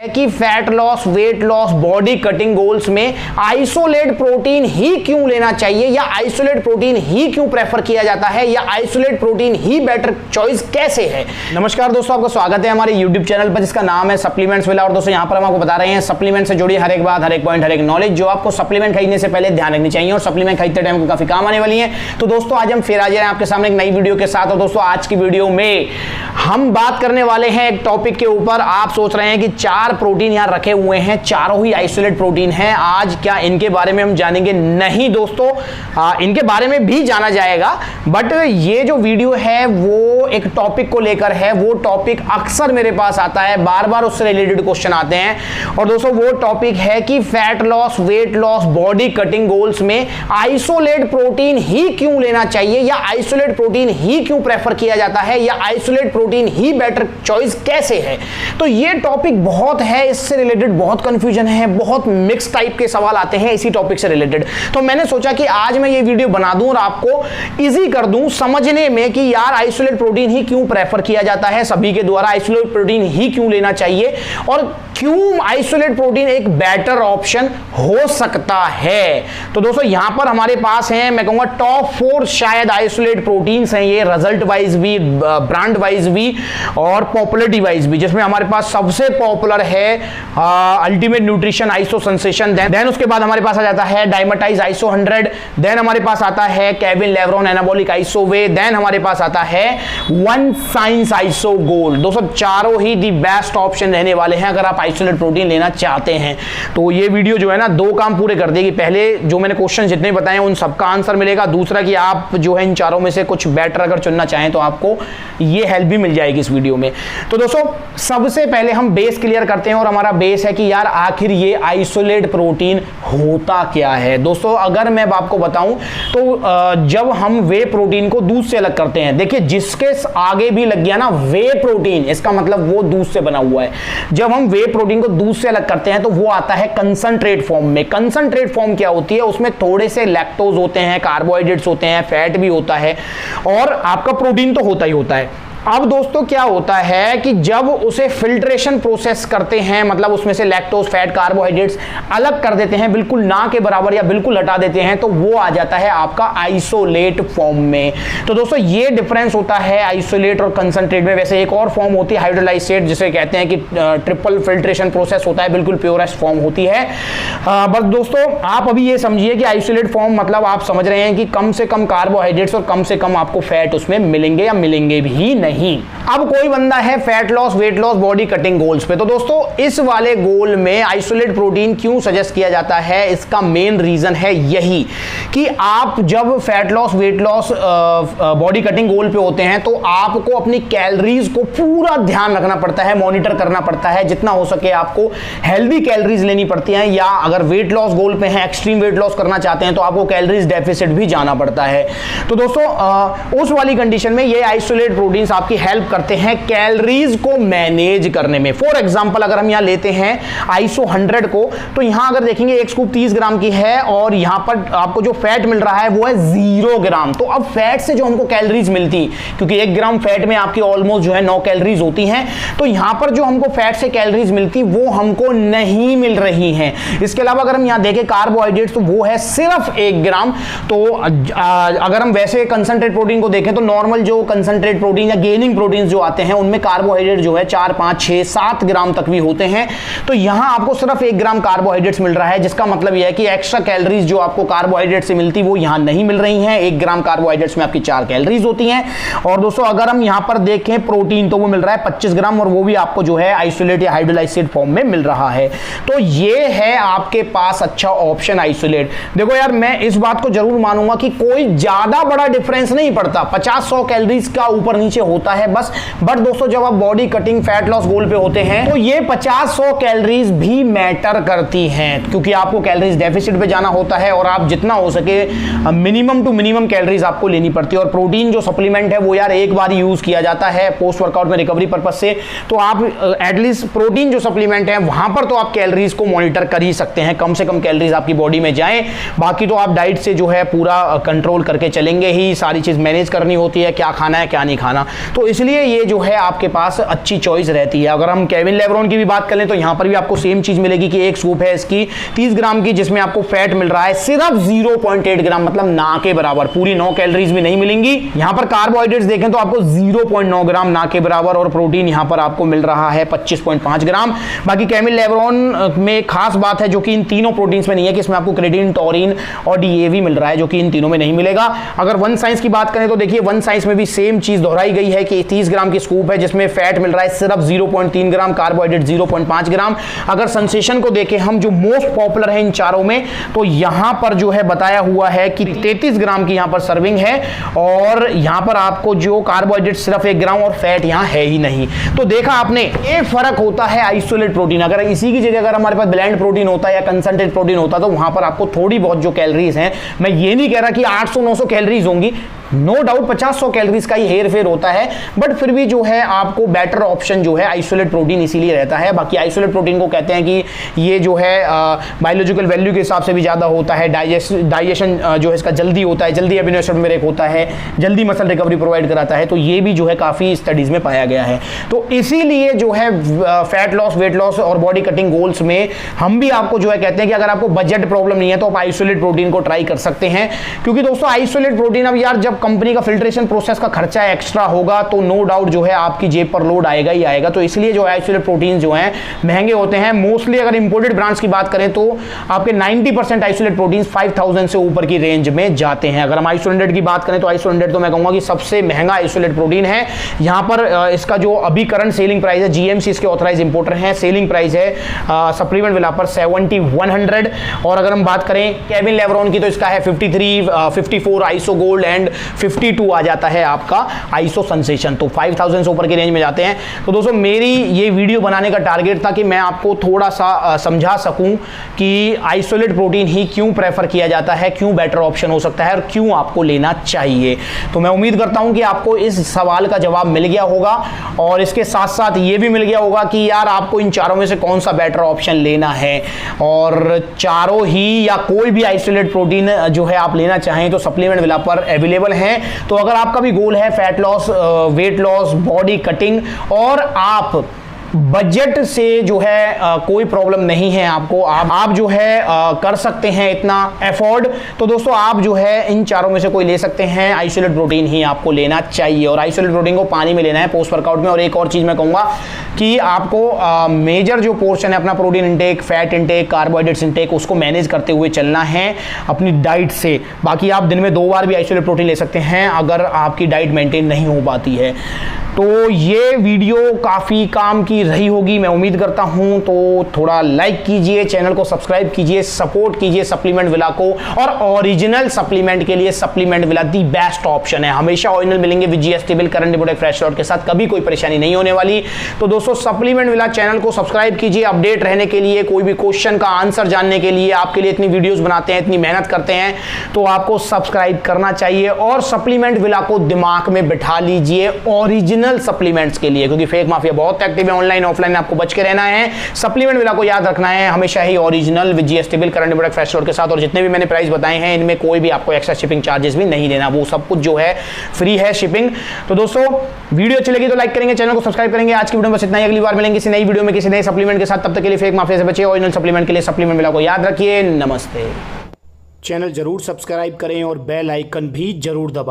कि fat loss, weight loss, body cutting goals में isolate protein ही क्यों लेना चाहिए या आइसोलेट प्रोटीन ही क्यों प्रेफर किया जाता है या आइसोलेट प्रोटीन ही बेटर चॉइस कैसे है। नमस्कार दोस्तों, आपका स्वागत है हमारे YouTube चैनल पर जिसका नाम है सप्लीमेंट्स विला। और दोस्तों यहाँ पर हम आपको बता रहे हैं सप्लीमेंट से जुड़ी हर एक बात, हर एक पॉइंट, हर एक नॉलेज जो आपको सप्लीमेंट खरीदने से पहले ध्यान रखनी चाहिए और सप्लीमेंट खरीदते टाइम को काफी काम आने वाली है। तो दोस्तों आज हम फिर आ जाए आपके सामने एक नई वीडियो के साथ। और दोस्तों आज की वीडियो में हम बात करने वाले हैं एक टॉपिक के ऊपर। आप सोच रहे हैं कि 4 प्रोटीन यहाँ रखे हुए हैं, चारों ही आइसोलेट प्रोटीन हैं। आज क्या इनके बारे में हम जानेंगे? नहीं दोस्तों, इनके बारे में भी जाना जाएगा, बट ये जो वीडियो है वो एक टॉपिक को लेकर है। वो टॉपिक अक्सर मेरे पास आता है, बार बार उससे रिलेटेड क्वेश्चन आते हैं। और दोस्तों वो टॉपिक है कि fat loss, weight loss, body cutting goals में आइसोलेट प्रोटीन ही क्यों लेना चाहिए या आइसोलेट प्रोटीन ही क्यों प्रेफर किया जाता है या आइसोलेट प्रोटीन ही बेटर चॉइस कैसे है। तो ये टॉपिक बहुत है, इससे रिलेटेड बहुत कंफ्यूजन है, बहुत मिक्स टाइप के सवाल आते हैं इसी टॉपिक से रिलेटेड। तो मैंने सोचा कि आज मैं ये वीडियो बना दूं और आपको इजी कर दूं समझने में कि यार आइसोलेट प्रोटीन ही क्यों प्रेफर किया जाता है सभी के द्वारा, आइसोलेट प्रोटीन ही क्यों लेना चाहिए और क्यों आइसोलेट प्रोटीन एक बेटर ऑप्शन हो सकता है। तो दोस्तों यहां पर हमारे पास हैं, मैं कहूंगा टॉप 4 शायद आइसोलेट प्रोटीन्स हैं ये, रिजल्ट वाइज भी, ब्रांड वाइज भी और पॉपुलरिटी वाइज भी। जिसमें हमारे पास सबसे पॉपुलर है Ultimate Nutrition Iso Sensation, then उसके बाद हमारे पास आ जाता है डायमेटाइज आइसो 100, देन हमारे पास आता है केविन लेब्रॉन एनाबॉलिक आइसो वे, देन हमारे पास आता है वन साइंस आइसो गोल्ड। दोस्तों चारों ही दी बेस्ट ऑप्शन रहने वाले हैं अगर आप आइसोलेट प्रोटीन लेना चाहते हैं। तो ये वीडियो जो है ना 2 काम पूरे कर देगी। पहले जो मैंने क्वेश्चन जितने बताए उन सबका आंसर मिलेगा, दूसरा कि आप जो है इन चारों में से कुछ बेटर अगर चुनना चाहें तो आपको ये हेल्प भी मिल जाएगी इस वीडियो में। तो दोस्तों सबसे पहले हम बेस क्लियर करते हैं और हमारा बेस है कि यार आखिर ये आइसोलेट प्रोटीन होता क्या है। दोस्तों अगर मैं आपको बताऊं तो जब हम वे प्रोटीन को दूध से अलग करते हैं, देखिए जिसके आगे भी लग गया ना वे प्रोटीन, इसका मतलब वो दूध से बना हुआ है। जब हम वे प्रोटीन को दूध से अलग करते हैं तो वो आता है कंसंट्रेट फॉर्म में। कंसंट्रेट फॉर्म क्या होती है? उसमें थोड़े से लैक्टोज होते हैं, कार्बोहाइड्रेट्स होते हैं, फैट भी होता है और आपका प्रोटीन तो होता ही होता है। अब दोस्तों क्या होता है कि जब उसे फिल्ट्रेशन प्रोसेस करते हैं, मतलब उसमें से लैक्टोज, फैट, कार्बोहाइड्रेट्स अलग कर देते हैं, बिल्कुल ना के बराबर या बिल्कुल हटा देते हैं, तो वो आ जाता है आपका आइसोलेट फॉर्म में। तो दोस्तों ये डिफरेंस होता है आइसोलेट और कंसंट्रेट में। वैसे एक और फॉर्म होती है हाइड्रोलाइसेट, जिसे कहते हैं कि ट्रिपल फिल्ट्रेशन प्रोसेस होता है, बिल्कुल प्योरेस्ट फॉर्म होती है। बस दोस्तों आप अभी ये समझिए कि आइसोलेट फॉर्म मतलब आप समझ रहे हैं कि कम से कम कार्बोहाइड्रेट्स और कम से कम आपको फैट उसमें मिलेंगे या मिलेंगे भी नहीं। अब कोई बंदा है fat loss, weight loss, body cutting goals पे, तो दोस्तों इस वाले गोल में आइसोलेट प्रोटीन क्यों सजेस्ट किया जाता है? इसका मेन रीजन है यही कि आप जब fat loss, weight loss, body cutting goal पे होते हैं तो आपको अपनी कैलोरीज को पूरा ध्यान रखना पड़ता है, मॉनिटर करना पड़ता है। जितना हो सके आपको हेल्दी कैलोरीज लेनी पड़ती हैं, या अगर वेट लॉस गोल पे हैं, एक्सट्रीम वेट लॉस करना चाहते हैं तो आपको कैलोरीज डेफिसिट भी जाना पड़ता है। तो दोस्तों उस वाली कंडीशन में ये आइसोलेट प्रोटीन्स आपकी हेल्प करते हैं कैलोरीज को मैनेज करने में। फॉर एग्जांपल अगर हम यहां लेते हैं आइसो 100 को, तो यहां अगर देखेंगे एक स्कूप 30 ग्राम की है और यहां पर आपको जो फैट मिल रहा है वो है 0 ग्राम। तो अब फैट से जो हमको कैलोरीज मिलती, क्योंकि 1 ग्राम फैट में आपकी ऑलमोस्ट जो है 9 कैलोरीज होती हैं, तो यहां पर जो हमको फैट से कैलोरीज मिलती वो हमको नहीं मिल रही हैं। इसके अलावा अगर हम यहां देखें कार्बोहाइड्रेट्स तो वो है सिर्फ 1 ग्राम। तो अगर हम वैसे कंसंट्रेट प्रोटीन को देखें तो नॉर्मल जो कंसंट्रेट प्रोटीन या गेनिंग प्रोटीन्स जो आते हैं उनमें कार्बोहाइड्रेट जो है 4, 5, 6, 7 ग्राम तक भी होते हैं। तो यहां आपको सिर्फ 1 ग्राम कार्बोहाइड्रेट्स मिल रहा है, जिसका मतलब यह है कि एक्स्ट्रा कैलोरीज जो आपको कार्बोहाइड्रेट से मिलती वो यहां नहीं मिल रही हैं। 1 ग्राम कार्बोहाइड्रेट्स में आपकी 4 कैलोरीज होती हैं। और दोस्तों अगर हम यहां पर देखें प्रोटीन तो वो मिल रहा है 25 ग्राम और वो भी आपको जो है आइसोलेट या हाइड्रोलाइसेट फॉर्म में मिल रहा है। तो ये है आपके पास अच्छा ऑप्शन आइसोलेट। देखो यार मैं इस बात को जरूर मानूंगा कि कोई ज्यादा बड़ा डिफरेंस नहीं पड़ता, 50-100 कैलोरीज का ऊपर नीचे होता है बस। बट दोस्तों जब आप बॉडी कटिंग फैट लॉस गोल पे होते हैं तो ये 50-100 कैलोरीज भी मैटर करती हैं, क्योंकि आपको कैलोरीज डेफिसिट पे जाना होता है और आप जितना हो सके मिनिमम टू मिनिमम कैलोरीज आपको लेनी पड़ती है। और प्रोटीन जो सप्लीमेंट है वो यार एक बार यूज किया जाता है पोस्ट वर्कआउट में रिकवरी पर्पज से, तो आप एटलीस्ट प्रोटीन जो सप्लीमेंट है वहां पर तो आप कैलोरीज को मॉनिटर कर ही सकते हैं, कम से कम कैलोरीज आपकी बॉडी में जाएं। बाकी तो आप डाइट से जो है पूरा कंट्रोल करके चलेंगे ही, सारी चीज मैनेज करनी होती है, क्या खाना है क्या नहीं खाना। तो इसलिए ये जो है आपके पास अच्छी चॉइस रहती है। अगर हम केविन लेब्रॉन की भी बात करें तो यहां पर भी आपको सेम चीज मिलेगी कि एक स्कूप है इसकी 30 ग्राम की, जिसमें आपको फैट मिल रहा है सिर्फ 0.8 ग्राम, मतलब ना के बराबर, पूरी 9 कैलोरीज भी नहीं मिलेंगी। यहां पर कार्बोहाइड्रेट्स देखें तो आपको 0.9 ग्राम ना के बराबर, और प्रोटीन यहां पर आपको मिल रहा है 25.5 ग्राम। बाकी केविन लेब्रॉन में खास बात है जो कि इन तीनों प्रोटीन्स में नहीं है कि इसमें आपको क्रेटिन, टॉरिन और डीएवी मिल रहा है, जो कि इन तीनों में नहीं मिलेगा। अगर वन साइंस की बात करें तो देखिए वन साइंस में भी सेम चीज दोहराई गई है कि 30 ग्राम की स्कूप है जिसमें फैट मिल रहा है सिर्फ 0.3 ग्राम, कार्बोहाइड्रेट 0.5 ग्राम। अगर सेंसेशन को देखें हम, जो मोस्ट पॉपुलर है इन चारों में, तो यहां पर जो है बताया हुआ है कि 33 ग्राम की यहां पर सर्विंग है, और यहां पर आपको जो कार्बोहाइड्रेट सिर्फ 1 ग्राम और फैट यहां है ही नहीं। तो देखा आपने, ये फर्क होता है आइसोलेट प्रोटीन। अगर इसी की जगह अगर हमारे पास ब्लेंड प्रोटीन होता या कंसंट्रेट प्रोटीन होता तो वहां पर आपको थोड़ी बहुत जो कैलोरीज हैं, मैं ये नहीं कह रहा कि 800-900 कैलोरीज होंगी, नो डाउट 50-100 कैलोरीज का ही हेर फेर होता है, बट फिर भी जो है आपको बेटर ऑप्शन जो है आइसोलेट प्रोटीन इसीलिए रहता है। बाकी आइसोलेट प्रोटीन को कहते हैं कि ये जो है बायोलॉजिकल वैल्यू के हिसाब से भी ज़्यादा होता है, डाइजेशन जो है इसका जल्दी होता है, जल्दी अमीनो एसिड ब्रेक होता है, जल्दी मसल रिकवरी प्रोवाइड कराता है, तो ये भी जो है काफ़ी स्टडीज़ में पाया गया है। तो इसीलिए जो है फैट लॉस, वेट लॉस और बॉडी कटिंग गोल्स में हम भी आपको जो है कहते हैं कि अगर आपको बजट प्रॉब्लम नहीं है तो आप आइसोलेट प्रोटीन को ट्राई कर सकते हैं। क्योंकि दोस्तों आइसोलेट प्रोटीन, अब यार जब कंपनी का फिल्ट्रेशन प्रोसेस का खर्चा एक्स्ट्रा होगा तो नो डाउट जो है आपकी जेब पर लोड आएगा ही आएगा। तो इसलिए जो आइसोलेट प्रोटीन जो हैं महंगे होते हैं। मोस्टली अगर इंपोर्टेड ब्रांड्स की बात करें तो आपके 90% आइसोलेट प्रोटीन 5000 से ऊपर की रेंज में जाते हैं। अगर हम आइसो 100 की बात करें तो आइसो 100 तो मैं कहूंगा कि सबसे महंगा आइसोलेट प्रोटीन है। यहां पर इसका जो अभी करंट सेलिंग प्राइस है, जीएमसी इसके ऑथराइज इंपोर्टर हैं, सेलिंग प्राइस है सप्लीमेंट विला पर 7100। और अगर हम बात करें केविन लेब्रॉन की तो इसका है 53, 54 आइसो गोल्ड एंड 52 आ जाता है आपका आइसो सेंसेशन। तो 5000 से ऊपर की रेंज में जाते हैं। तो दोस्तों मेरी ये वीडियो बनाने का टारगेट था कि मैं आपको थोड़ा सा समझा सकूं कि आइसोलेट प्रोटीन ही क्यों प्रेफर किया जाता है, क्यों बेटर ऑप्शन हो सकता है और क्यों आपको लेना चाहिए। तो मैं उम्मीद करता हूं कि आपको इस सवाल का जवाब मिल गया होगा, और इसके साथ साथ ये भी मिल गया होगा कि यार आपको इन चारों में से कौन सा बेटर ऑप्शन लेना है। और चारों ही या कोई भी आइसोलेट प्रोटीन जो है आप लेना चाहें तो सप्लीमेंट विला पर अवेलेबल है। तो अगर आपका भी गोल है fat loss, weight loss, body cutting, और आप बजट से जो है कोई प्रॉब्लम नहीं है आपको, आप जो है कर सकते हैं इतना अफोर्ड, तो दोस्तों आप जो है इन चारों में से कोई ले सकते हैं। आइसोलेट प्रोटीन ही आपको लेना चाहिए, और आइसोलेट प्रोटीन को पानी में लेना है पोस्ट वर्कआउट में। और एक और चीज मैं कहूंगा कि आपको मेजर जो पोर्शन है अपना protein intake, fat intake, carbohydrates intake, उसको मैनेज करते हुए चलना है अपनी डाइट से। बाकी आप दिन में 2 बार भी आइसोलेट प्रोटीन ले सकते हैं अगर आपकी डाइट मेंटेन नहीं हो पाती है। तो ये वीडियो काफ़ी काम की रही होगी मैं उम्मीद करता हूं। तो थोड़ा लाइक कीजिए, चैनल को सब्सक्राइब कीजिए, सपोर्ट कीजिए सप्लीमेंट विला को। और ओरिजिनल सप्लीमेंट के लिए supplement villa the best option है। हमेशा ओरिजिनल मिलेंगे with GST bill, current deposit, fresh shot के साथ, कभी कोई परेशानी नहीं होने वाली। तो दोस्तों सप्लीमेंट विला चैनल को सब्सक्राइब कीजिए अपडेट रहने के लिए, कोई भी क्वेश्चन का आंसर जानने के लिए। आपके लिए इतनी वीडियोस बनाते हैं, इतनी मेहनत करते हैं, तो आपको सब्सक्राइब करना चाहिए। और सप्लीमेंट विला को दिमाग में बिठा लीजिए ओरिजिनल सप्लीमेंट्स के लिए, क्योंकि फेक माफिया बहुत एक्टिव है ऑनलाइन ऑफलाइन, आपको बच के रहना है। सप्लीमेंट विला को याद रखना है हमेशा ही original with GST bill, current deposit, fresh shot के साथ। और जितने भी मैंने प्राइस बताए हैं इनमें कोई भी आपको एक्स्ट्रा शिपिंग चार्जेस भी नहीं देना, वो सब कुछ जो है फ्री है शिपिंग। तो दोस्तों वीडियो अच्छी लगी तो लाइक करेंगे, चैनल को सब्सक्राइब करेंगे। आज की वीडियो में बस इतना ही, अगली बार मिलेंगे किसी नई वीडियो में किसी नए सप्लीमेंट के साथ। तब तक के लिए फेक माफिया से बचिए, ओरिजिनल सप्लीमेंट के लिए सप्लीमेंट विला को याद रखिए। नमस्ते। चैनल जरूर सब्सक्राइब करें और बेल आइकन भी जरूर दबाएं।